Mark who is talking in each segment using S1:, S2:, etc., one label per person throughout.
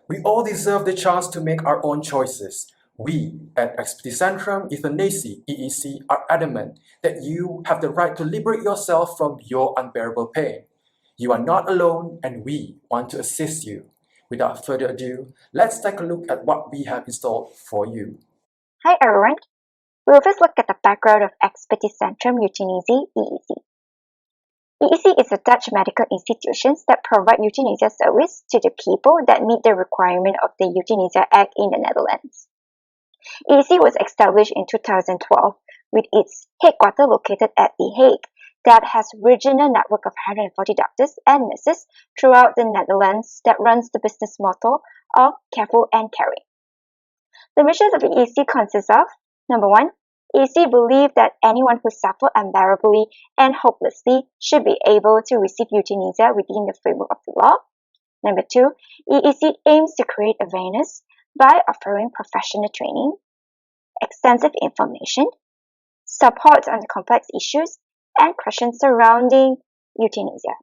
S1: We all deserve the chance to make our own choices. We at Expedicentrum Euthanasia EEC are adamant that you have the right to liberate yourself from your unbearable pain. You are not alone, and we want to assist you. Without further ado, let's take a look at what we have installed for you.
S2: Hi everyone, we'll first look at the background of Expedicentrum Euthanasia EEC. EEC is a Dutch medical institution that provide euthanasia service to the people that meet the requirement of the Euthanasia Act in the Netherlands. EEC was established in 2012 with its headquarters located at The Hague that has a regional network of 140 doctors and nurses throughout the Netherlands that runs the business motto of careful and caring. The missions of the EEC consists of: number one, EEC believes that anyone who suffers unbearably and hopelessly should be able to receive euthanasia within the framework of the law. Number two, EEC aims to create awareness by offering professional training, extensive information, support on the complex issues and questions surrounding euthanasia.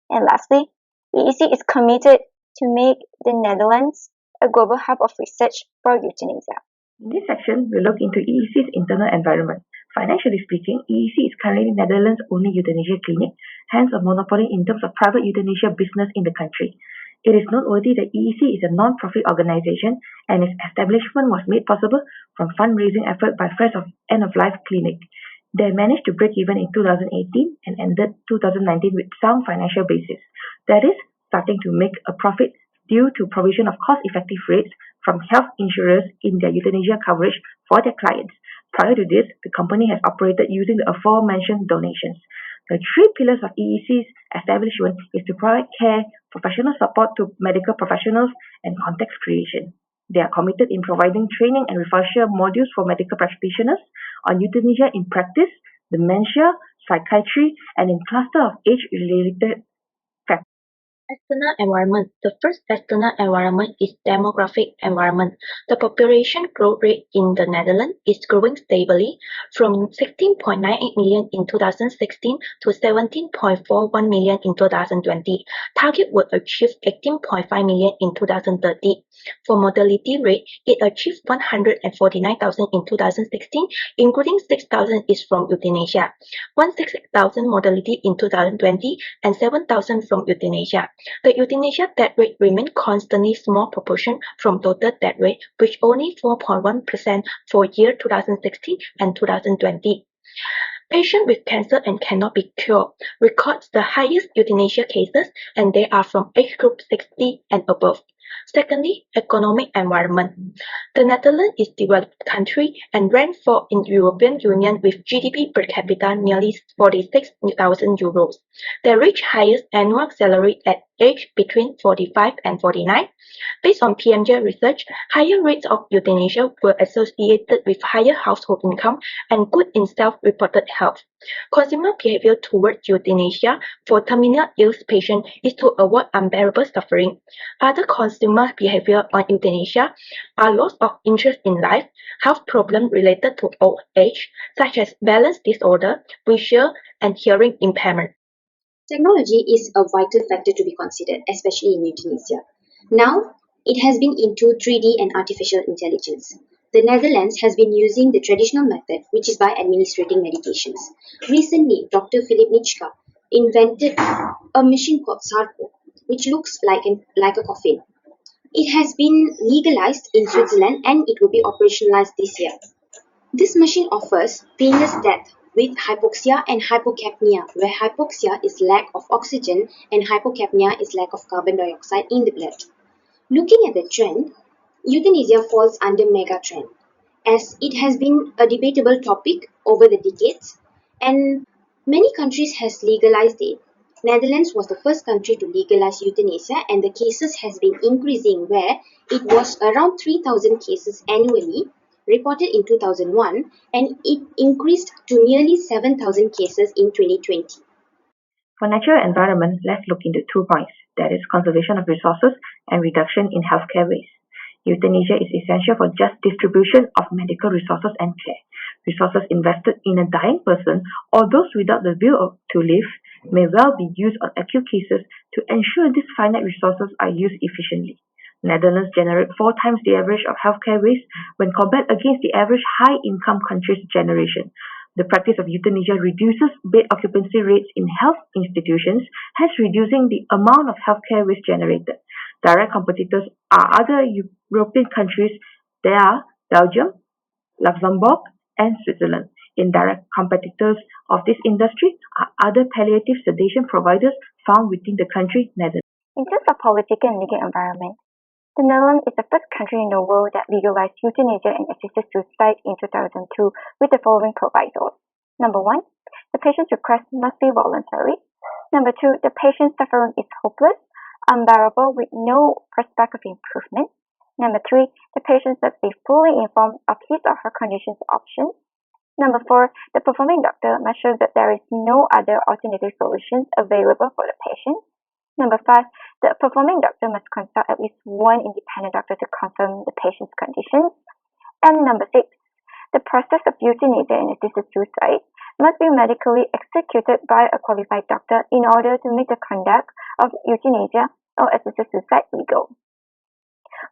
S2: And lastly, EEC is committed to make the Netherlands a global hub of research for euthanasia.
S3: In this section, we'll look into EEC's internal environment. Financially speaking, EEC is currently Netherlands' only euthanasia clinic, hence a monopoly in terms of private euthanasia business in the country. It is noteworthy that EEC is a non-profit organization and its establishment was made possible from fundraising effort by Friends of End of Life Clinic. They managed to break even in 2018 and ended 2019 with sound financial basis. That is, starting to make a profit due to provision of cost-effective rates from health insurers in their euthanasia coverage for their clients. Prior to this, the company has operated using the aforementioned donations. The three pillars of EEC's establishment is to provide care, professional support to medical professionals, and context creation. They are committed in providing training and refresher modules for medical practitioners on euthanasia in practice, dementia, psychiatry, and in cluster of age-related factors.
S4: External environment. The first external environment is demographic environment. The population growth rate in the Netherlands is growing stably from 16.98 million in 2016 to 17.41 million in 2020. Target will achieve 18.5 million in 2030. For mortality rate, it achieved 149,000 in 2016, including 6,000 is from euthanasia, 16,000 mortality in 2020, and 7,000 from euthanasia. The euthanasia death rate remained constantly small proportion from total death rate, which only 4.1% for year 2016 and 2020. Patients with cancer and cannot be cured records the highest euthanasia cases, and they are from age group 60 and above. Secondly, economic environment. The Netherlands is a developed country and ranked fourth in European Union with GDP per capita nearly 46,000 euros. They reach highest annual salary at age between 45 and 49. Based on PMJ research, higher rates of euthanasia were associated with higher household income and good in self-reported health. Consumer behavior towards euthanasia for terminal ill patients is to avoid unbearable suffering. Other consumer behavior on euthanasia are loss of interest in life, health problems related to old age, such as balance disorder, visual and hearing impairment.
S5: Technology is a vital factor to be considered, especially in euthanasia. Now, it has been into 3D and artificial intelligence. The Netherlands has been using the traditional method, which is by administrating medications. Recently, Dr. Philip Nitschke invented a machine called Sarco, which looks like a coffin. It has been legalized in Switzerland and it will be operationalized this year. This machine offers painless death with hypoxia and hypocapnia, where hypoxia is lack of oxygen and hypocapnia is lack of carbon dioxide in the blood. Looking at the trend, euthanasia falls under mega trend, as it has been a debatable topic over the decades and many countries has legalized it. Netherlands was the first country to legalize euthanasia and the cases has been increasing, where it was around 3,000 cases annually reported in 2001 and it increased to nearly 7,000 cases in 2020.
S3: For natural environment, let's look into 2 points, that is conservation of resources and reduction in healthcare waste. Euthanasia is essential for just distribution of medical resources and care. Resources invested in a dying person or those without the will to live may well be used on acute cases to ensure these finite resources are used efficiently. Netherlands generate 4 times the average of healthcare waste when compared against the average high-income countries' generation. The practice of euthanasia reduces bed occupancy rates in health institutions, hence reducing the amount of healthcare waste generated. Direct competitors are other European countries. They are Belgium, Luxembourg, and Switzerland. Indirect competitors of this industry are other palliative sedation providers found within the country Netherlands.
S2: In terms of political and legal environment, the Netherlands is the first country in the world that legalized euthanasia and assisted suicide in 2002 with the following provisos. Number 1, the patient's request must be voluntary. Number 2, the patient's suffering is hopeless, unbearable with no prospect of improvement. Number 3, the patient must be fully informed of his or her condition's options. Number 4, the performing doctor must show that there is no other alternative solutions available for the patient. Number 5, the performing doctor must consult at least one independent doctor to confirm the patient's conditions. And number 6, the process of euthanasia and assisted suicide must be medically executed by a qualified doctor in order to make the conduct of euthanasia or assisted suicide legal.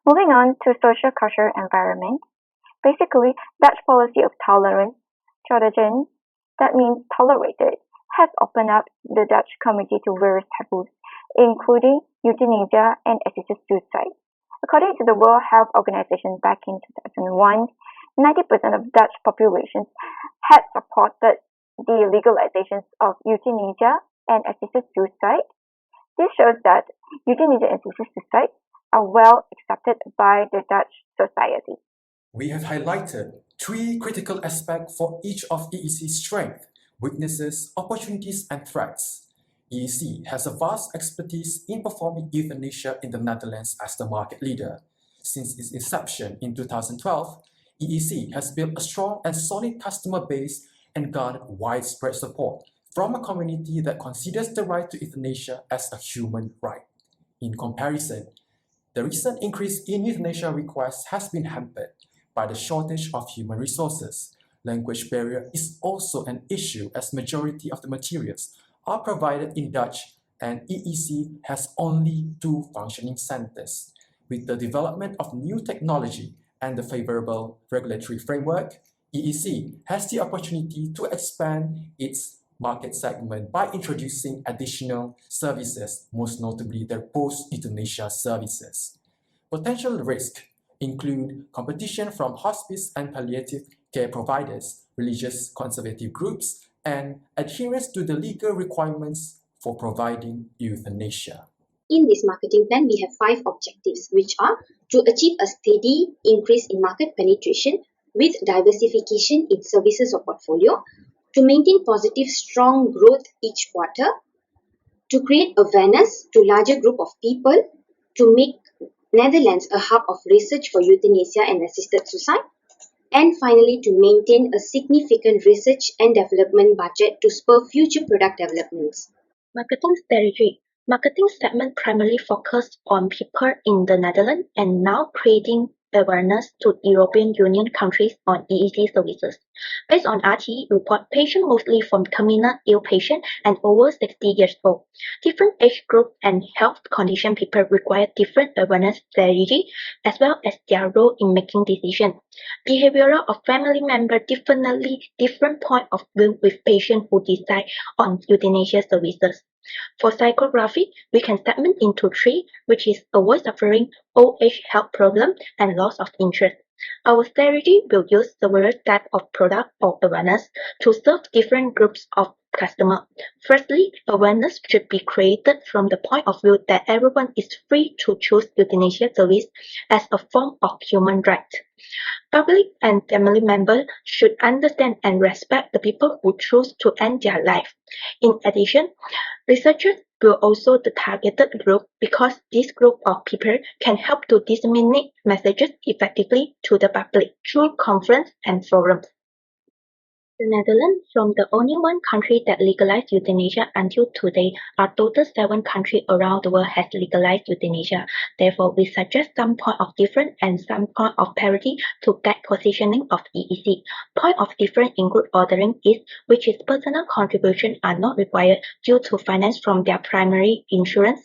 S2: Moving on to social cultural environment. Basically, Dutch policy of tolerance, tolerance, that means tolerated, has opened up the Dutch community to various taboos, including euthanasia and assisted suicide. According to the World Health Organization back in 2001, 90% of Dutch populations had supported the legalizations of euthanasia and assisted suicide. This shows that euthanasia and assisted suicide are well accepted by the Dutch society.
S1: We have highlighted 3 critical aspects for each of EEC's strengths, weaknesses, opportunities, and threats. EEC has a vast expertise in performing euthanasia in the Netherlands as the market leader. Since its inception in 2012, EEC has built a strong and solid customer base and garnered widespread support from a community that considers the right to euthanasia as a human right. In comparison, the recent increase in euthanasia requests has been hampered by the shortage of human resources. Language barrier is also an issue as majority of the materials are provided in Dutch and EEC has only 2 functioning centers. With the development of new technology and the favorable regulatory framework, EEC has the opportunity to expand its market segment by introducing additional services, most notably their post-euthanasia services. Potential risks include competition from hospice and palliative care providers, religious conservative groups, and adherence to the legal requirements for providing euthanasia.
S5: In this marketing plan, we have 5 objectives, which are to achieve a steady increase in market penetration with diversification in services or portfolio, to maintain positive, strong growth each quarter, to create awareness to larger group of people, to make Netherlands a hub of research for euthanasia and assisted suicide, and finally to maintain a significant research and development budget to spur future product developments.
S4: Marketing strategy. Marketing segment primarily focused on people in the Netherlands and now creating awareness to European Union countries on EEC services. Based on RTE report, patients mostly from terminal ill patient and over 60 years old. Different age group and health condition people require different awareness strategy as well as their role in making decisions. Behavioral of family member definitely different point of view with patients who decide on euthanasia services. For psychography, we can segment into 3, which is avoid suffering, old age health problem, and loss of interest. Our strategy will use several types of product or awareness to serve different groups of customers. Firstly, awareness should be created from the point of view that everyone is free to choose euthanasia service as a form of human right. Public and family members should understand and respect the people who choose to end their life. In addition, researchers will also the targeted group because this group of people can help to disseminate messages effectively to the public through conference and forums. The Netherlands, from the only one country that legalized euthanasia until today, a total 7 countries around the world has legalized euthanasia. Therefore, we suggest some point of difference and some point of parity to guide positioning of EEC. Point of difference include ordering is, which is personal contribution are not required due to finance from their primary insurance.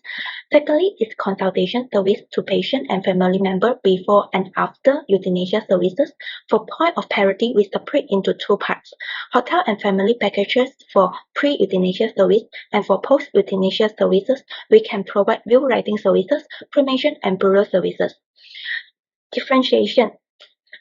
S4: Secondly, is consultation service to patient and family member before and after euthanasia services. For point of parity, we separate into 2 parts. Hotel and family packages for pre-euthanasia service, and for post-euthanasia services, we can provide will writing services, cremation and burial services. Differentiation.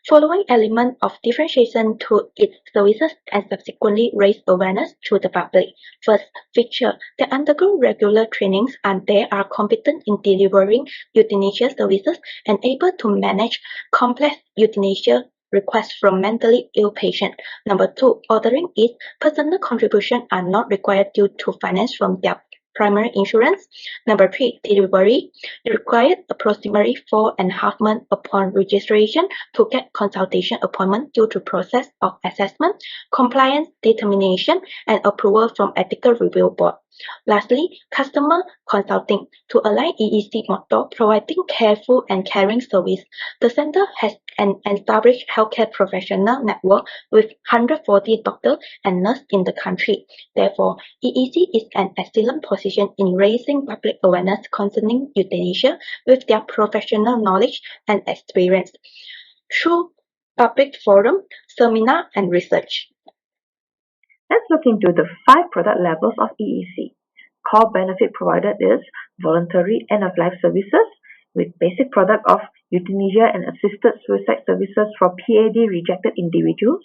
S4: Following element of differentiation to its services and subsequently raise awareness to the public. First, feature. They undergo regular trainings and they are competent in delivering euthanasia services and able to manage complex euthanasia requests from mentally ill patients. Number 2, ordering is personal contribution are not required due to finance from their primary insurance. Number 3, delivery required approximately 4.5 months upon registration to get consultation appointment due to process of assessment, compliance determination, and approval from ethical review board. Lastly, customer consulting to align EEC motto providing careful and caring service. The center has an established healthcare professional network with 140 doctors and nurses in the country. Therefore, EEC is an excellent position in raising public awareness concerning euthanasia with their professional knowledge and experience through public forum, seminar, and research.
S3: Let's look into the 5 product levels of EEC. Core benefit provided is voluntary end-of-life services with basic product of euthanasia and assisted suicide services for PAD rejected individuals.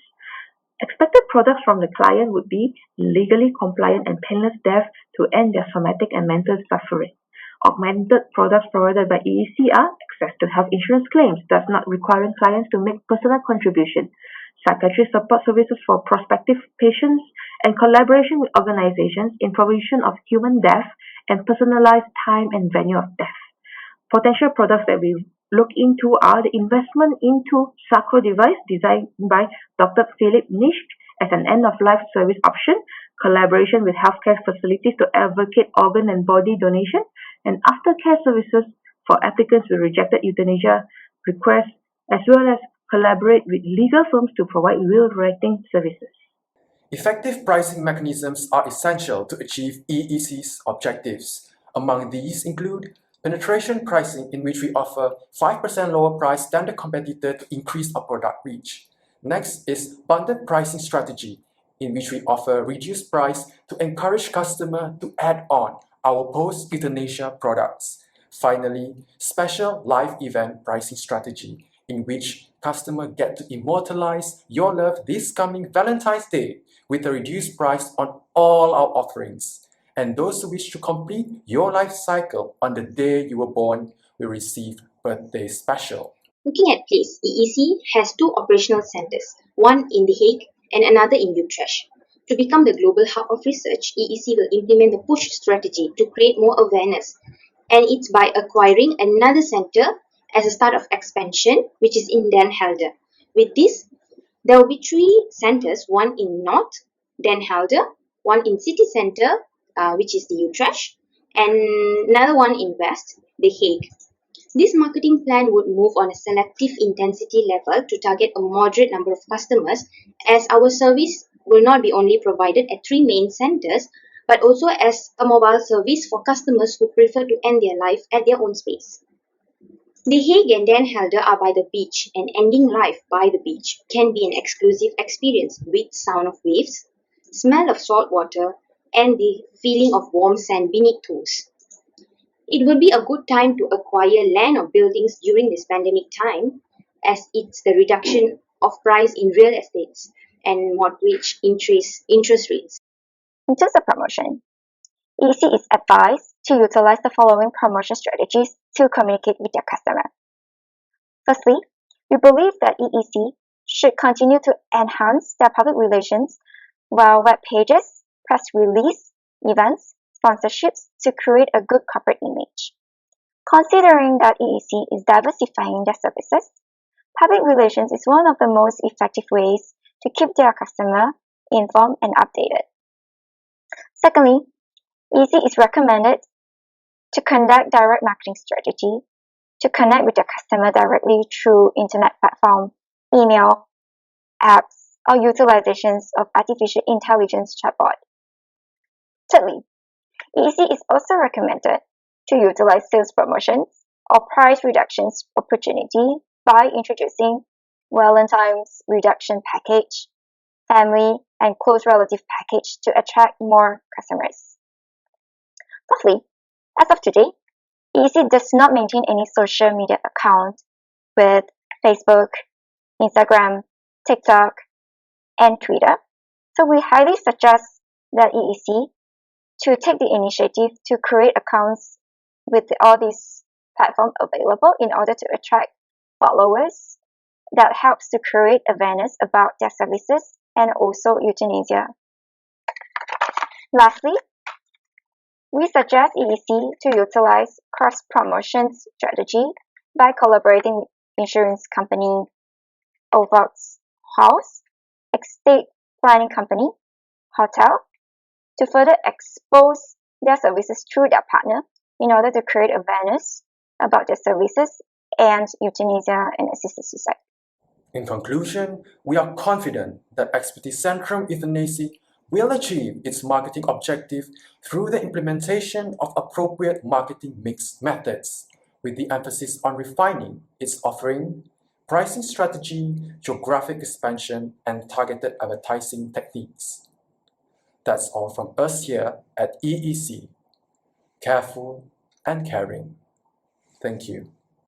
S3: Expected products from the client would be legally compliant and painless death to end their somatic and mental suffering. Augmented products provided by EEC are access to health insurance claims, thus not requiring clients to make personal contribution, psychiatry support services for prospective patients, and collaboration with organizations in provision of human death and personalized time and venue of death. Potential products that we look into are the investment into Sacro device designed by Dr. Philip Nisch as an end-of-life service option, collaboration with healthcare facilities to advocate organ and body donation, and aftercare services for applicants with rejected euthanasia requests, as well as collaborate with legal firms to provide will writing services.
S1: Effective pricing mechanisms are essential to achieve EEC's objectives. Among these include penetration pricing, in which we offer 5% lower price than the competitor to increase our product reach. Next is bundled pricing strategy, in which we offer reduced price to encourage customer to add on our post-euthanasia products. Finally, special live event pricing strategy, in which customer get to immortalize your love this coming Valentine's Day with a reduced price on all our offerings. And those who wish to complete your life cycle on the day you were born will receive birthday special.
S5: Looking at place, EEC has 2 operational centers, one in The Hague and another in Utrecht. To become the global hub of research, EEC will implement the push strategy to create more awareness, and it's by acquiring another center as a start of expansion, which is in Den Helder. With this, there will be 3 centers, one in North, Den Helder, one in city center, which is the Utrecht, and another one in West, The Hague. This marketing plan would move on a selective intensity level to target a moderate number of customers, as our service will not be only provided at 3 main centers, but also as a mobile service for customers who prefer to end their life at their own space. The Hague and Den Helder are by the beach, and ending life by the beach can be an exclusive experience with sound of waves, smell of salt water, and the feeling of warm sand beneath toes. It would be a good time to acquire land or buildings during this pandemic time, as it's the reduction of price in real estates and mortgage interest rates.
S2: In terms of promotion, EEC is advised to utilize the following promotion strategies to communicate with their customer. Firstly, we believe that EEC should continue to enhance their public relations via web pages, press release, events, sponsorships to create a good corporate image. Considering that EEC is diversifying their services, public relations is one of the most effective ways to keep their customer informed and updated. Secondly, EEC is recommended to conduct direct marketing strategy, to connect with the customer directly through internet platform, email, apps, or utilizations of artificial intelligence chatbot. Thirdly, EEC is also recommended to utilize sales promotions or price reductions opportunity by introducing Valentine's reduction package, family, and close relative package to attract more customers. Fourthly, as of today, EEC does not maintain any social media account with Facebook, Instagram, TikTok, and Twitter. So we highly suggest that EEC to take the initiative to create accounts with all these platforms available in order to attract followers that helps to create awareness about their services and also euthanasia. Lastly, we suggest EEC to utilize cross-promotion strategy by collaborating with insurance company, Ovox House, estate planning company, hotel, to further expose their services through their partner in order to create awareness about their services and euthanasia and assisted suicide.
S1: In conclusion, we are confident that Expedicentrum Euthanasia will achieve its marketing objective through the implementation of appropriate marketing mix methods, with the emphasis on refining its offering, pricing strategy, geographic expansion, and targeted advertising techniques. That's all from us here at EEC. Careful and caring. Thank you.